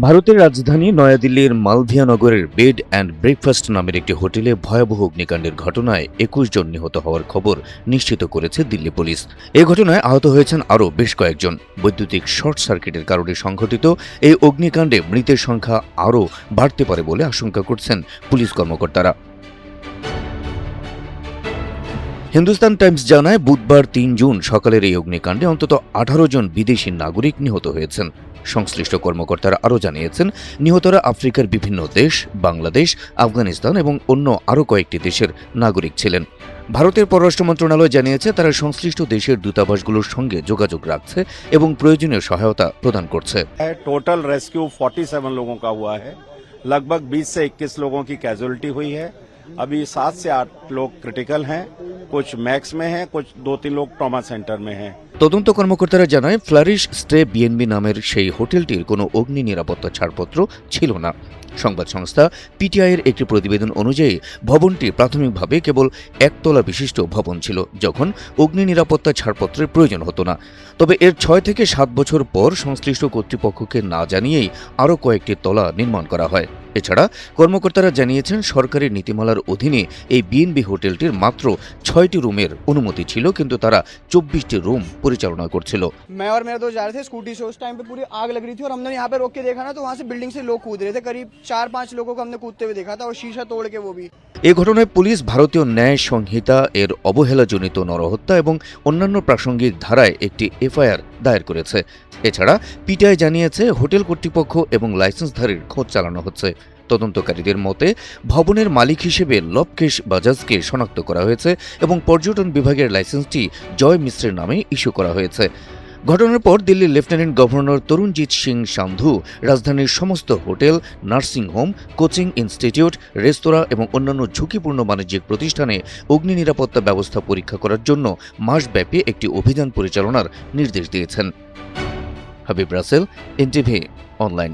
ভারতের রাজধানী নয়াদিল্লির মালভিয়া নগরের বেড অ্যান্ড ব্রেকফাস্ট নামের একটি হোটেলে ভয়াবহ অগ্নিকাণ্ডের ঘটনায় ২১ জন নিহত হওয়ার খবর নিশ্চিত করেছে দিল্লি পুলিশ। এ ঘটনায় আহত হয়েছেন আরও বেশ কয়েকজন। বৈদ্যুতিক শর্ট সার্কিটের কারণে সংঘটিত এই অগ্নিকাণ্ডে মৃতের সংখ্যা আরও বাড়তে পারে বলে আশঙ্কা করছেন পুলিশ কর্মকর্তারা। হিন্দুস্তান টাইমস জানায়, বুধবার ৩ জুন সকালের এই অগ্নিকাণ্ডে অন্তত ১৮ জন বিদেশি নাগরিক নিহত হয়েছেন। সংশ্লিষ্ট কর্মকর্তারা আরও জানিয়েছেন, নিহতরা আফ্রিকার বিভিন্ন দেশ, বাংলাদেশ, আফগানিস্তান এবং অন্য আরও কয়েকটি দেশের নাগরিক ছিলেন। ভারতের পররাষ্ট্র মন্ত্রণালয় জানিয়েছে, তারা সংশ্লিষ্ট দেশের দূতাবাসগুলোর সঙ্গে যোগাযোগ রাখছে এবং প্রয়োজনীয় সহায়তা প্রদান করছে। टोटल रेस्क्यू 47 लोगों का हुआ है। लगभग 20 से 21 लोगों की कैजुअलिटी हुई है। अभी 7 से 8 लोग क्रिटिकल हैं, कुछ मैक्स में हैं, कुछ 2-3 लोग ट्रॉमा सेंटर में हैं। তদন্ত কর্মকর্তারা জানায়, ফ্লারিশ স্টে বিএনবি নামের সেই হোটেলটির কোনো অগ্নি নিরাপত্তা ছাড়পত্র ছিল না। সংবাদ সংস্থা পিটিআইয়ের একটি প্রতিবেদন অনুযায়ী ভবনটি প্রাথমিকভাবে কেবল একতলা বিশিষ্ট ভবন ছিল, যখন অগ্নি নিরাপত্তা ছাড়পত্রের প্রয়োজন হতো না। তবে এর ৬ থেকে ৭ বছর পর সংশ্লিষ্ট কর্তৃপক্ষকে না জানিয়েই আরও কয়েকটি তলা নির্মাণ করা হয়। এছাড়া কর্মকর্তারা জানিয়েছেন, সরকারি নীতিমালার অধীনে এই বিএনবি হোটেলটির মাত্র ৬টি রুমের অনুমতি ছিল, কিন্তু তারা ২৪টি রুম পরিচালনা করছিল। मैं और मेरा दोस्त जा रहे थे स्कूटी से, उस टाइम पे पूरी आग लग रही थी और हमने यहाँ पे रोक के देखा ना, तो वहाँ से बिल्डिंग से लोग कूद रहे थे। करीब 4-5 लोगों को हमने कूदते हुए देखा था, और शीशा तोड़ के वो भी। এ ঘটনায় পুলিশ ভারতীয় ন্যায় সংহিতা এর অবহেলাজনিত নরহত্যা এবং অন্যান্য প্রাসঙ্গিক ধারায় একটি এফআইআর দায়ের করেছে। এছাড়া পিটিআই জানিয়েছে, হোটেল কর্তৃপক্ষ এবং লাইসেন্সধারীর খোঁজ চালানো হচ্ছে। তদন্তকারীদের মতে, ভবনের মালিক হিসেবে লবকেশ বাজাজকে শনাক্ত করা হয়েছে এবং পর্যটন বিভাগের লাইসেন্সটি জয় মিশ্রের নামে ইস্যু করা হয়েছে। ঘটনার পর দিল্লির লেফটেন্যান্ট গভর্নর তরুণজিৎ সিং সান্ধু রাজধানীর সমস্ত হোটেল, নার্সিংহোম, কোচিং ইনস্টিটিউট, রেস্তোরাঁ এবং অন্যান্য ঝুঁকিপূর্ণ বাণিজ্যিক প্রতিষ্ঠানে অগ্নি নিরাপত্তা ব্যবস্থা পরীক্ষা করার জন্য মাসব্যাপী একটি অভিযান পরিচালনার নির্দেশ দিয়েছেন। Habib Rasel, NTV online.